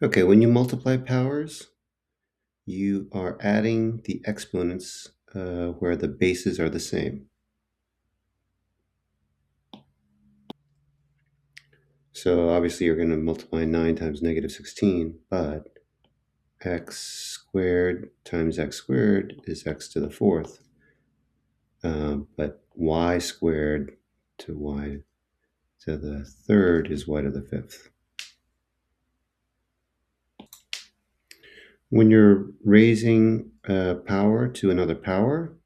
Okay, when you multiply powers, you are adding the exponents where the bases are the same. So obviously you're going to multiply 9 times negative 16, but x squared times x squared is x to the fourth. But y squared to y to the third is y to the fifth. When you're raising a power to another power,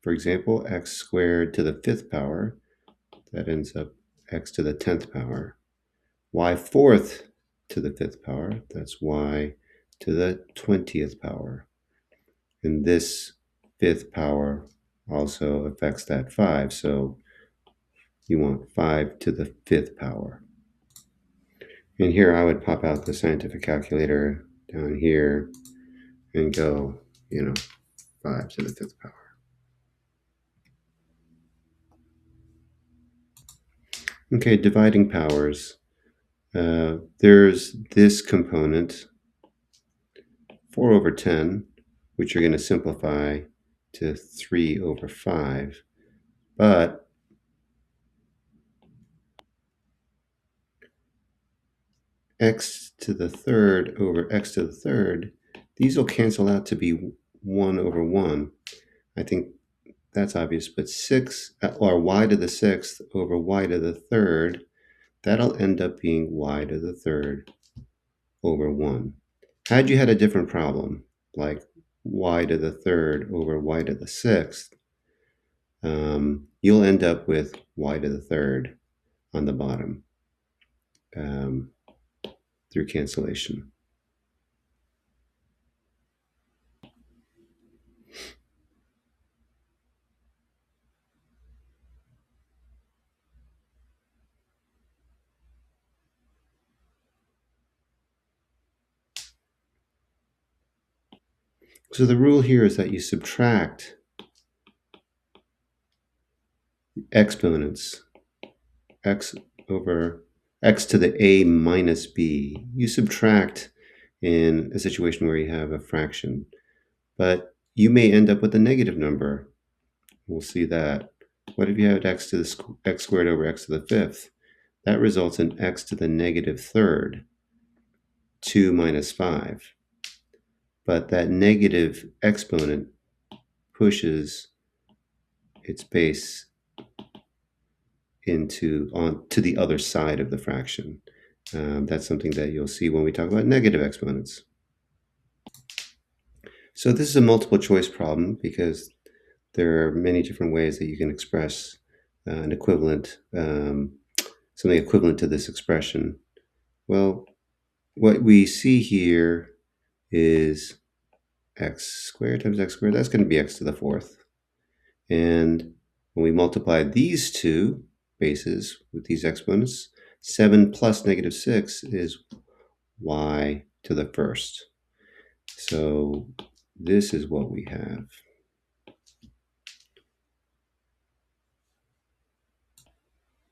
for example, x squared to the fifth power, that ends up x to the 10th power. Y fourth to the fifth power, that's y to the 20th power. And this fifth power also affects that 5, so you want 5 to the fifth power. And here I would pop out the scientific calculator down here and go, 5 to the fifth power. Okay, dividing powers. There's this component, 4 over 10, which you're going to simplify to 3 over 5. But x to the third over x to the third, these will cancel out to be 1 over 1. I think that's obvious, but 6, or y to the sixth over y to the third, that'll end up being y to the third over 1. Had you had a different problem, like y to the third over y to the sixth, you'll end up with y to the third on the bottom through cancellation. So the rule here is that you subtract exponents, x over x to the a minus b. You subtract in a situation where you have a fraction, but you may end up with a negative number. We'll see that. What if you have x to the x squared over x to the fifth? That results in x to the negative third, 2 minus 5. But that negative exponent pushes its base to the other side of the fraction. That's something that you'll see when we talk about negative exponents. So this is a multiple choice problem because there are many different ways that you can express an equivalent, something equivalent to this expression. Well, what we see here is x squared times x squared. That's going to be x to the fourth. And when we multiply these two bases with these exponents, 7 plus negative 6 is y to the first. So this is what we have.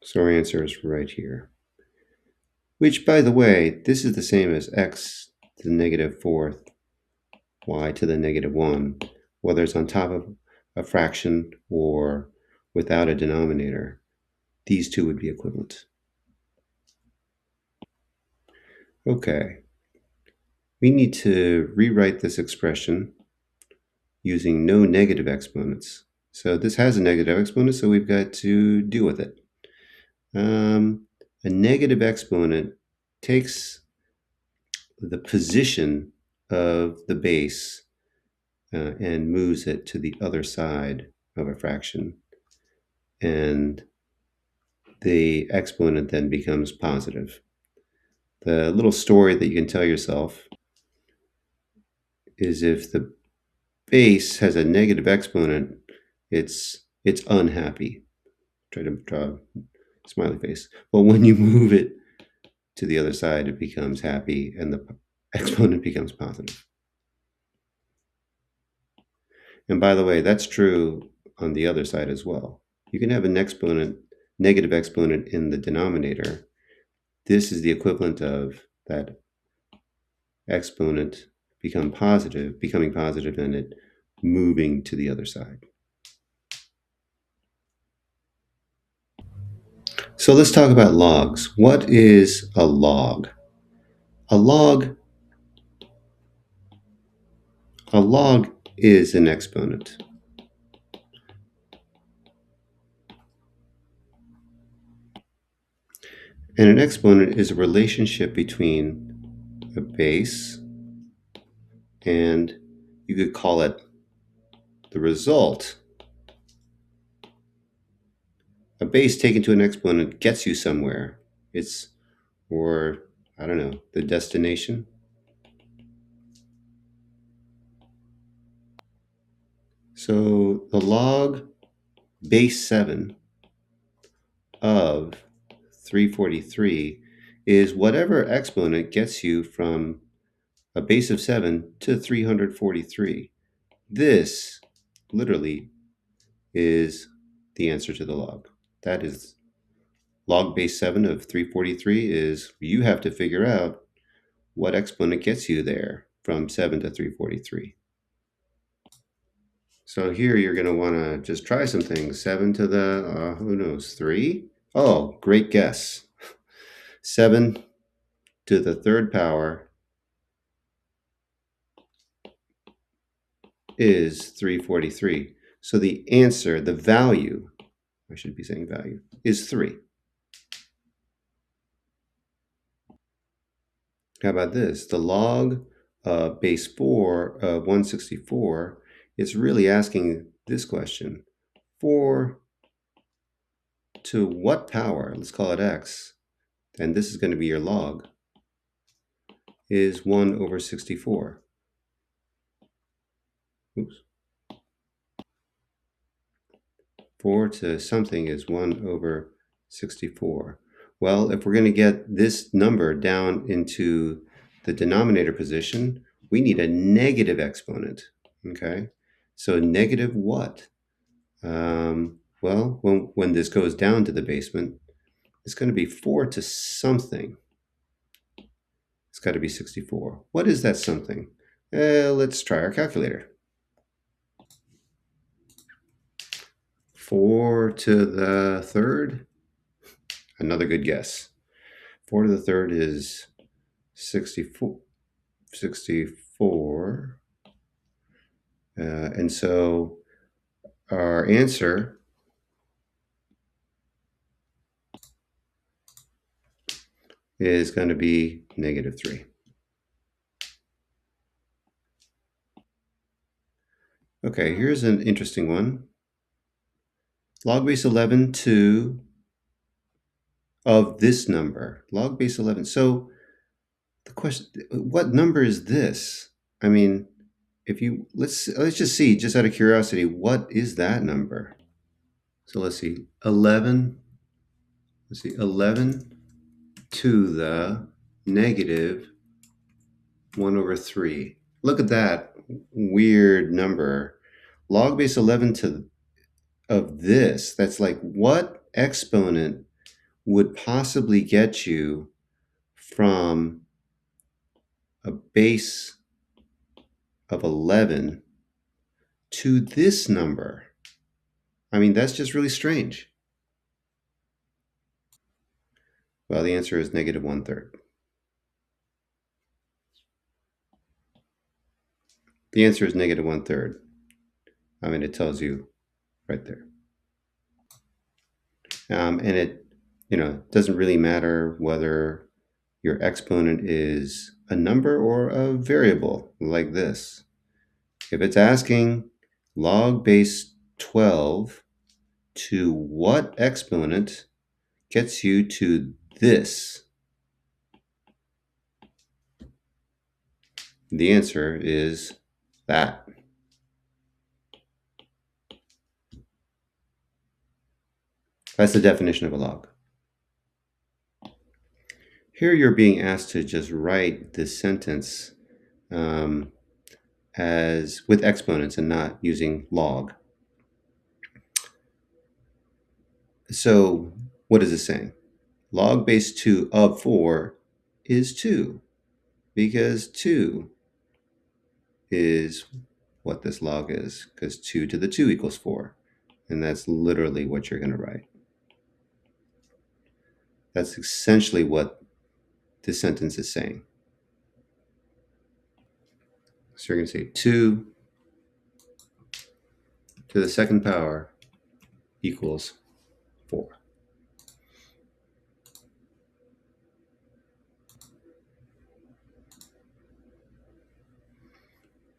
So our answer is right here. Which, by the way, this is the same as x to the negative fourth, y to the negative 1, whether it's on top of a fraction or without a denominator. These two would be equivalent. Okay. We need to rewrite this expression using no negative exponents. So this has a negative exponent, so we've got to deal with it. A negative exponent takes the position of the base and moves it to the other side of a fraction. And the exponent then becomes positive. The little story that you can tell yourself is if the base has a negative exponent, it's unhappy. Try to draw a smiley face. But when you move it to the other side, it becomes happy and the exponent becomes positive. And by the way, that's true on the other side as well. You can have an exponent, negative exponent in the denominator. This is the equivalent of that exponent becoming positive, and it moving to the other side. So let's talk about logs. What is a log? A log, a log is an exponent. And an exponent is a relationship between a base and you could call it the result. A base taken to an exponent gets you somewhere. It's, or I don't know, the destination. So the log base 7 of 343 is whatever exponent gets you from a base of 7 to 343. This literally is the answer to the log. That is log base 7 of 343 is you have to figure out what exponent gets you there from 7 to 343. So here you're going to want to just try some things. 7 to the, who knows, 3? Oh, great guess. 7 to the third power is 343. So the answer, the value, I should be saying value, is 3. How about this? The log base 4 of 164 is really asking this question. 4 to what power, let's call it x, and this is going to be your log, is 1 over 64. Oops. 4 to something is 1 over 64. Well, if we're going to get this number down into the denominator position, we need a negative exponent, okay? So negative what? Well, when this goes down to the basement, it's going to be 4 to something. It's got to be 64. What is that something? Let's try our calculator. 4 to the third. Another good guess. 4 to the third is 64. 64. And so our answer is going to be negative 3. Okay, here's an interesting one. Log base 11 to of this number, log base 11. So the question, what number is this? I mean, if you, let's just see, just out of curiosity, what is that number? So let's see, 11, let's see, 11 to the negative 1 over 3. Look at that weird number. Log base 11 to of this, that's like what exponent would possibly get you from a base of 11 to this number? I mean, that's just really strange. Well, the answer is negative 1/3. The answer is negative 1/3. I mean, it tells you right there. And it, doesn't really matter whether your exponent is a number or a variable like this. If it's asking log base 12 to what exponent gets you to this, the answer is that. That's the definition of a log. Here you're being asked to just write this sentence as with exponents and not using log. So what is it saying? Log base 2 of 4 is 2. because 2 is what this log is, because 2 to the 2 equals 4. And that's literally what you're going to write. That's essentially what this sentence is saying. So you're going to say 2 to the second power equals 4.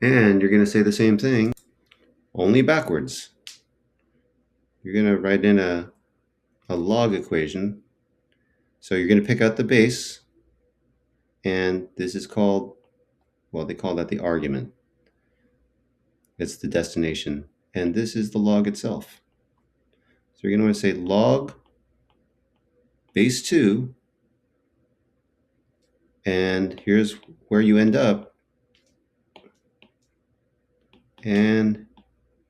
And you're going to say the same thing, only backwards. You're going to write in a log equation. So you're going to pick out the base, and this is called, well, they call that the argument. It's the destination, and this is the log itself. So you're going to want to say log base 2, and here's where you end up, and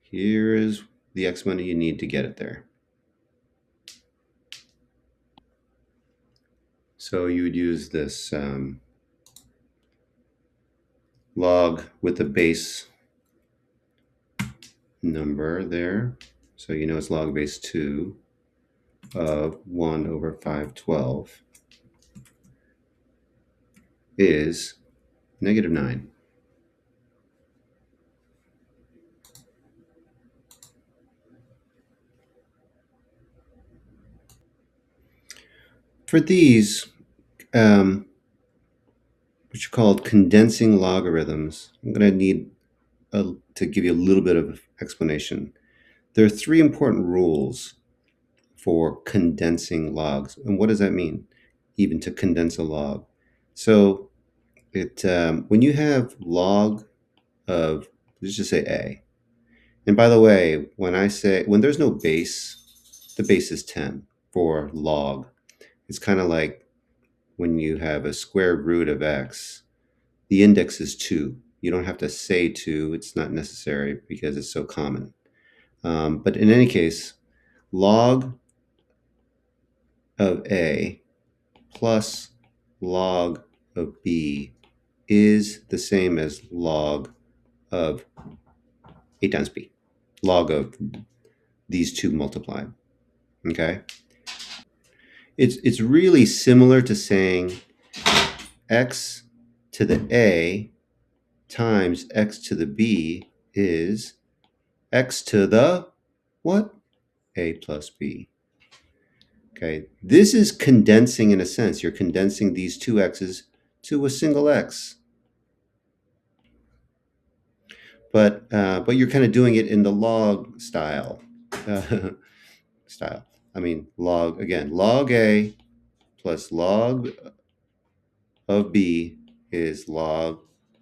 here is the exponent you need to get it there. So you would use this log with the base number there. So you know it's log base 2 of 1 over 512 is -9. For these, which are called condensing logarithms, I'm going to need to give you a little bit of explanation. There are 3 important rules for condensing logs. And what does that mean, even to condense a log? So when you have log of, let's just say A. And by the way, when there's no base, the base is 10 for log. It's kind of like when you have a square root of x, the index is 2. You don't have to say 2. It's not necessary because it's so common. But in any case, log of A plus log of B is the same as log of A times B. Log of these two multiplied. Okay? It's really similar to saying x to the A times x to the B is x to the what? A plus B. Okay, this is condensing in a sense. You're condensing these two x's to a single x. But you're kind of doing it in the log style. I mean, log, again, log A plus log of B is log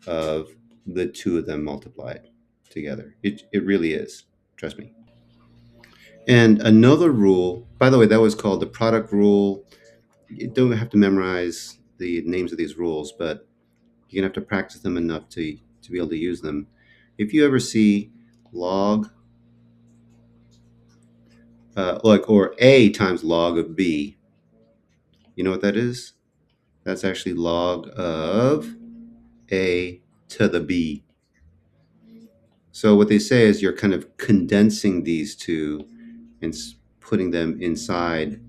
of the two of them multiplied together. It really is. Trust me. And another rule, by the way, that was called the product rule. You don't have to memorize the names of these rules, but you're gonna have to practice them enough to be able to use them. If you ever see log, or A times log of B, you know what that is? That's actually log of A to the B. So what they say is you're kind of condensing these two and putting them inside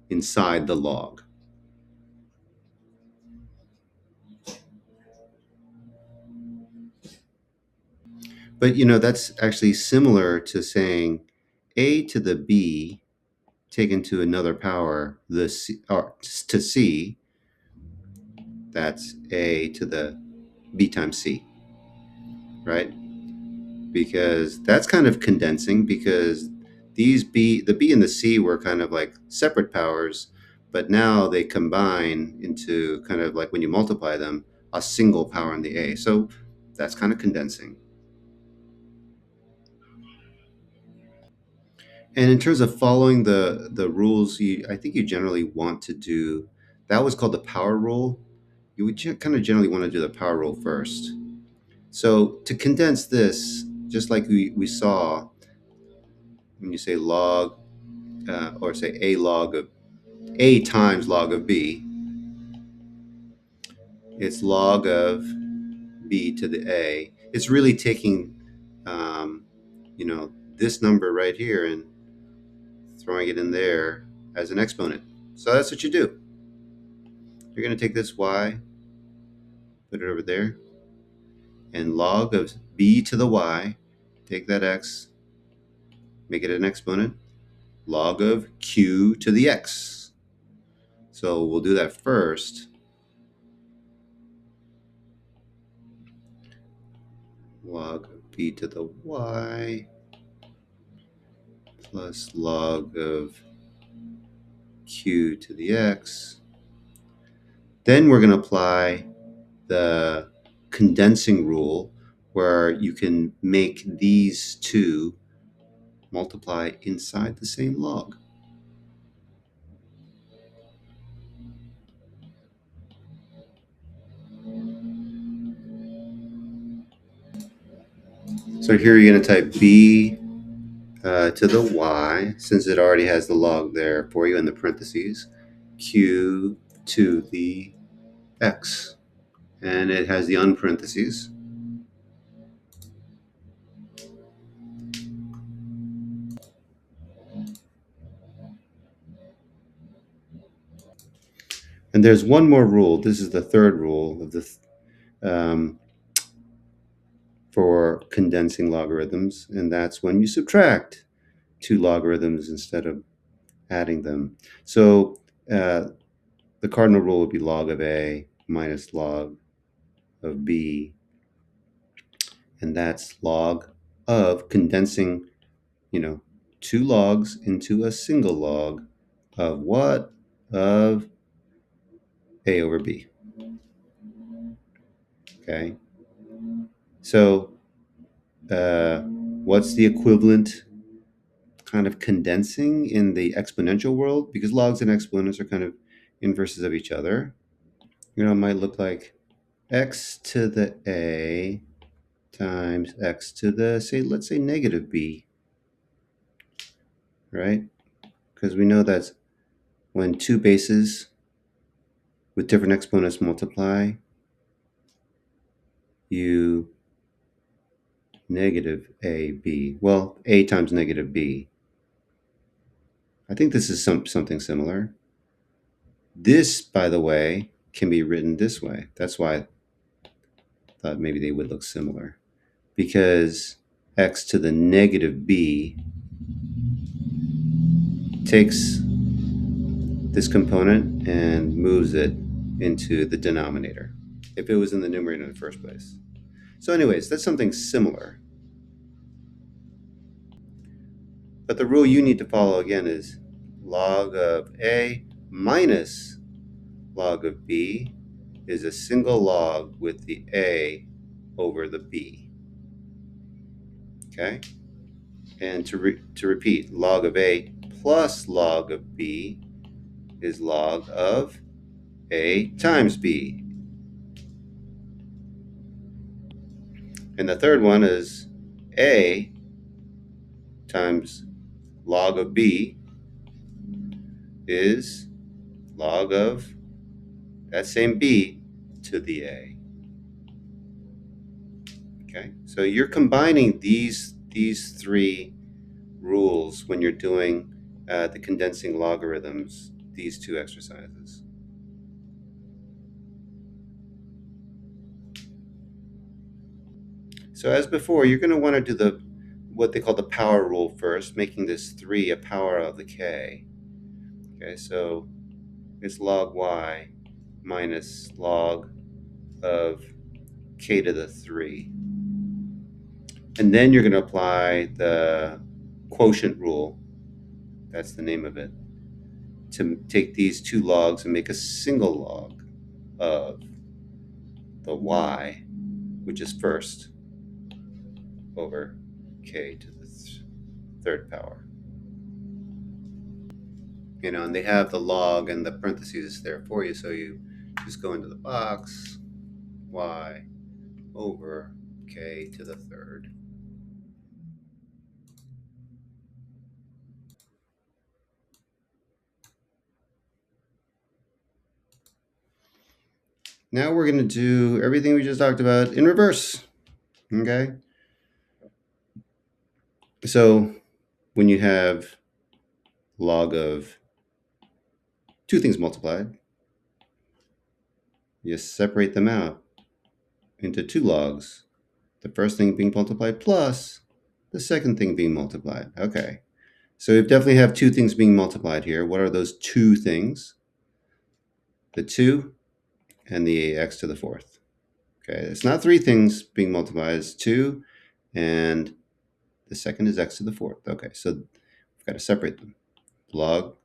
the log. But that's actually similar to saying A to the B taken to another power, the C, or to C, that's A to the B times C, right? Because that's kind of condensing, because the B and the C were kind of like separate powers, but now they combine into kind of like, when you multiply them, a single power in the A. So that's kind of condensing. And in terms of following the rules, I think you generally want to do, that was called the power rule. You would kind of generally want to do the power rule first. So to condense this, just like we saw when you say log, or say A times log of B, it's log of b to the a. It's really taking, um, this number right here and throwing it in there as an exponent. So that's what you do. You're going to take this y, put it over there, and log of b to the y, take that x, make it an exponent, log of q to the x. So we'll do that first. Log of b to the y plus log of q to the x. Then we're going to apply the condensing rule, where you can make these two multiply inside the same log. So here you're going to type b to the y, since it already has the log there for you in the parentheses, q to the x, and it has the unparentheses. And there's one more rule. This is the third rule of the for condensing logarithms, and that's when you subtract two logarithms instead of adding them. So the cardinal rule would be log of a minus log of b, and that's log of condensing, two logs into a single log of what? Of a over b. Okay. So what's the equivalent kind of condensing in the exponential world? Because logs and exponents are kind of inverses of each other. It might look like x to the a times x to the, let's say negative b, right? Because we know that when two bases with different exponents multiply, you negative ab. Well, a times negative b. I think this is something similar. This, by the way, can be written this way. That's why I thought maybe they would look similar. Because x to the negative b takes this component and moves it into the denominator if it was in the numerator in the first place. So anyways, that's something similar. But the rule you need to follow again is log of a minus log of b is a single log with the a over the b. Okay? And to repeat, log of a plus log of b is log of a times b. And the third one is a times log of b is log of that same b to the a. Okay, so you're combining these three rules when you're doing the condensing logarithms, these two exercises. So as before, you're going to want to do what they call the power rule first, making this 3 a power of the k. Okay, so it's log y minus log of k to the 3. And then you're going to apply the quotient rule, that's the name of it, to take these two logs and make a single log of the y, which is first, over k to the third power. And they have the log and the parentheses there for you, so you just go into the box, y over k to the third. Now we're going to do everything we just talked about in reverse. Okay? So when you have log of two things multiplied, you separate them out into two logs. The first thing being multiplied plus the second thing being multiplied. Okay. So we definitely have two things being multiplied here. What are those two things? The 2 and the x to the fourth. Okay, it's not three things being multiplied, it's 2 and the second is x to the fourth. Okay, so we've got to separate them. Log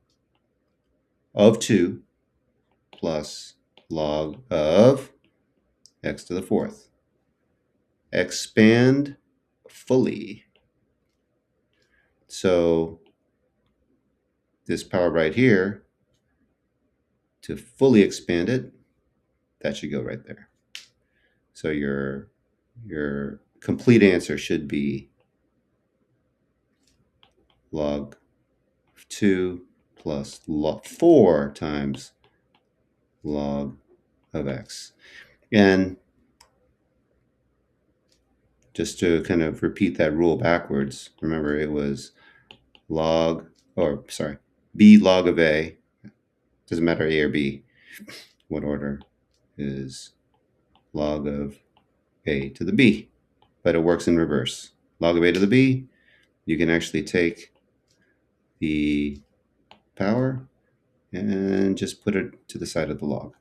of 2 plus log of x to the fourth. Expand fully. So this power right here, to fully expand it, that should go right there. So your complete answer should be log of 2 plus log 4 times log of x. And just to kind of repeat that rule backwards, remember it was b log of a, doesn't matter a or b, what order, is log of a to the b, but it works in reverse. Log of a to the b, you can actually take the power and just put it to the side of the log.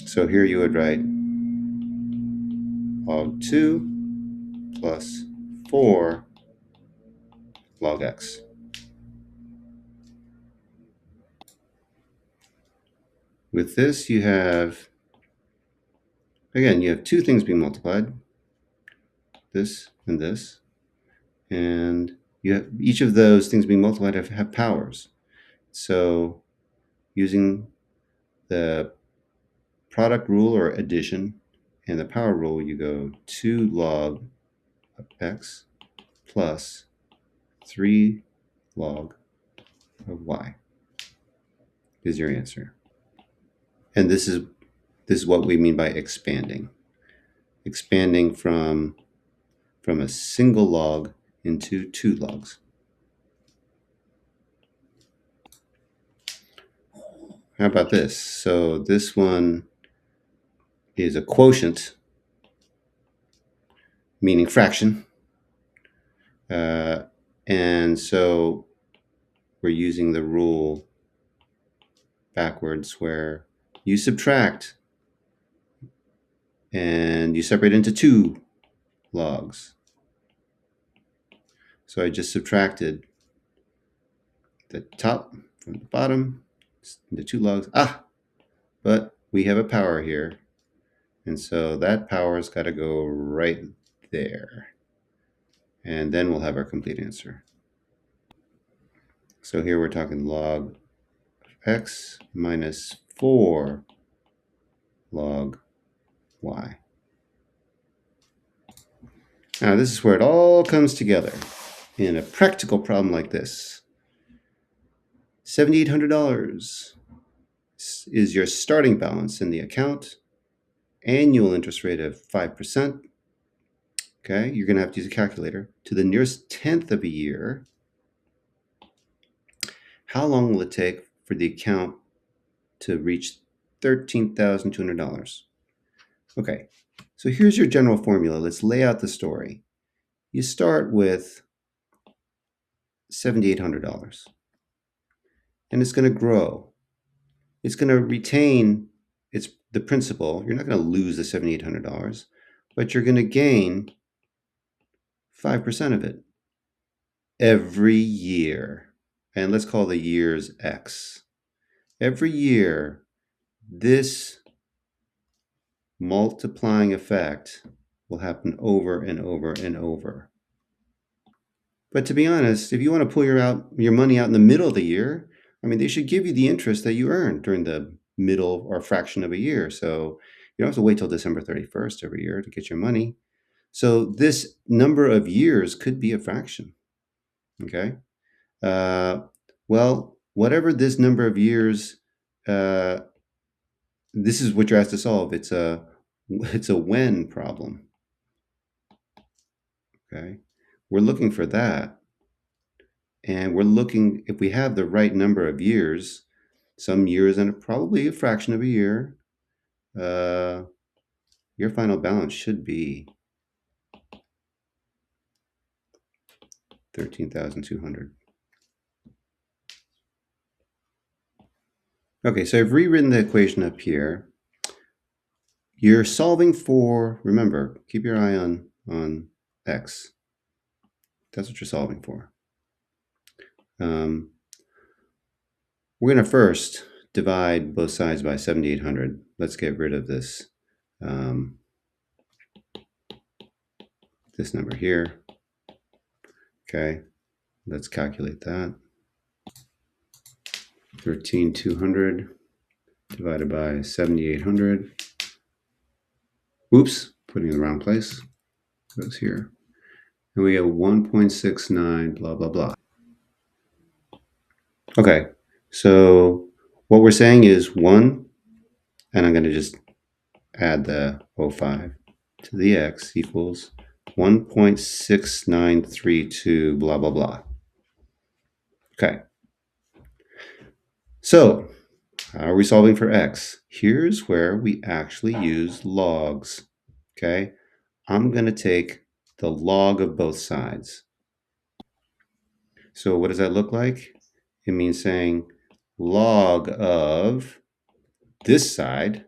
So here you would write log 2 plus 4 log x. With this, you have, again, you have two things being multiplied, this and this, and you have each of those things being multiplied have powers. So using the product rule or addition and the power rule, you go 2 log of x plus 3 log of y is your answer. And this is what we mean by expanding. Expanding from a single log into two logs. How about this? So this one is a quotient, meaning fraction. And so we're using the rule backwards where you subtract and you separate into two logs. So I just subtracted the top from the bottom into two logs. But we have a power here. And so that power's got to go right there. And then we'll have our complete answer. So here we're talking log x minus 4 log y. Now this is where it all comes together in a practical problem like this. $7,800 is your starting balance in the account. Annual interest rate of 5%. Okay, you're going to have to use a calculator. To the nearest tenth of a year, how long will it take for the account to reach $13,200? Okay, so here's your general formula. Let's lay out the story. You start with $7,800, and it's going to grow. It's going to retain the principal. You're not going to lose the $7,800, but you're going to gain 5% of it every year. And let's call the years X. Every year, this multiplying effect will happen over and over and over. But to be honest, if you want to pull your money out in the middle of the year, I mean, they should give you the interest that you earned during the middle or fraction of a year. So you don't have to wait till December 31st every year to get your money. So this number of years could be a fraction. Okay. Well, whatever this number of years this is what you're asked to solve. It's a when problem. Okay, we're looking for that, and we're looking if we have the right number of years, some years and probably a fraction of a year. Your final balance should be 13,200. Okay, so I've rewritten the equation up here. You're solving for, remember, keep your eye on x. That's what you're solving for. We're going to first divide both sides by 7,800. Let's get rid of this, this number here. Okay, let's calculate that. 13,200 divided by 7,800. Oops, putting it in the wrong place. Goes here. And we have 1.69, blah, blah, blah. Okay, so what we're saying is 1, and I'm going to just add the 05 to the x equals 1.6932, blah, blah, blah. Okay. So, how are we solving for x? Here's where we actually use logs. Okay, I'm going to take the log of both sides. So what does that look like? It means saying log of this side.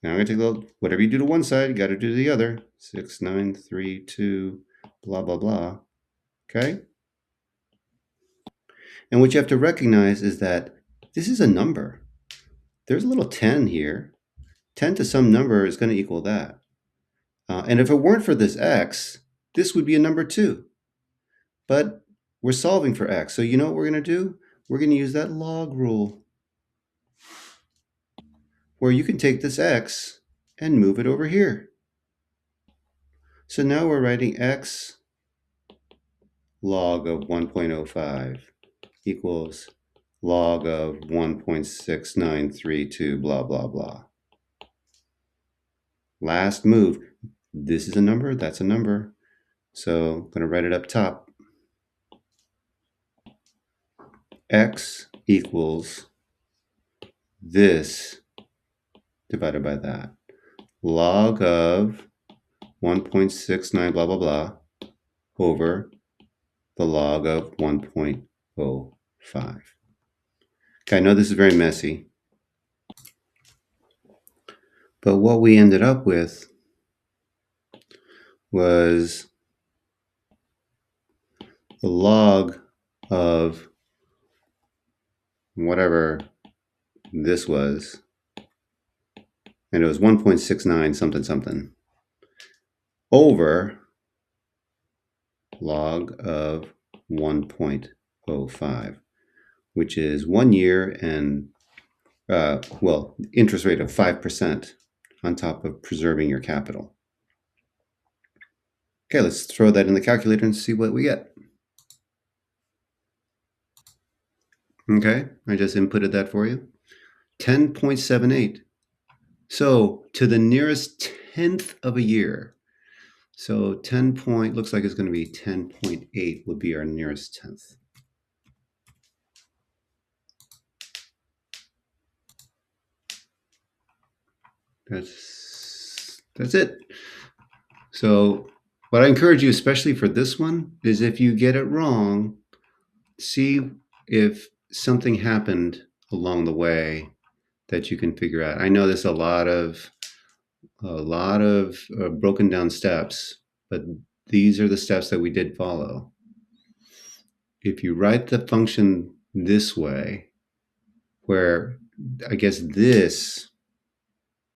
Now I'm going to take the, whatever you do to one side, you got to do to the other. 6,932, blah, blah, blah. Okay? And what you have to recognize is that this is a number. There's a little 10 here. 10 to some number is going to equal that. And if it weren't for this x, this would be a number 2. But we're solving for x. So you know what we're going to do? We're going to use that log rule, where you can take this x and move it over here. So now we're writing x log of 1.05 equals log of 1.6932, blah, blah, blah. Last move. This is a number, that's a number. So I'm going to write it up top. X equals this divided by that. Log of 1.69 blah, blah, blah over the log of 1.05. Okay, I know this is very messy, but what we ended up with was the log of whatever this was, and it was 1.69 something something over log of 1.05, which is 1 year and, well, interest rate of 5% on top of preserving your capital. Okay, let's throw that in the calculator and see what we get. Okay, I just inputted that for you. 10.78. So to the nearest 10th of a year. So 10 point, looks like it's going to be 10.8 would be our nearest 10th. That's it. So what I encourage you, especially for this one, is if you get it wrong, see if something happened along the way that you can figure out. I know there's a lot of broken down steps, but these are the steps that we did follow. If you write the function this way, where I guess this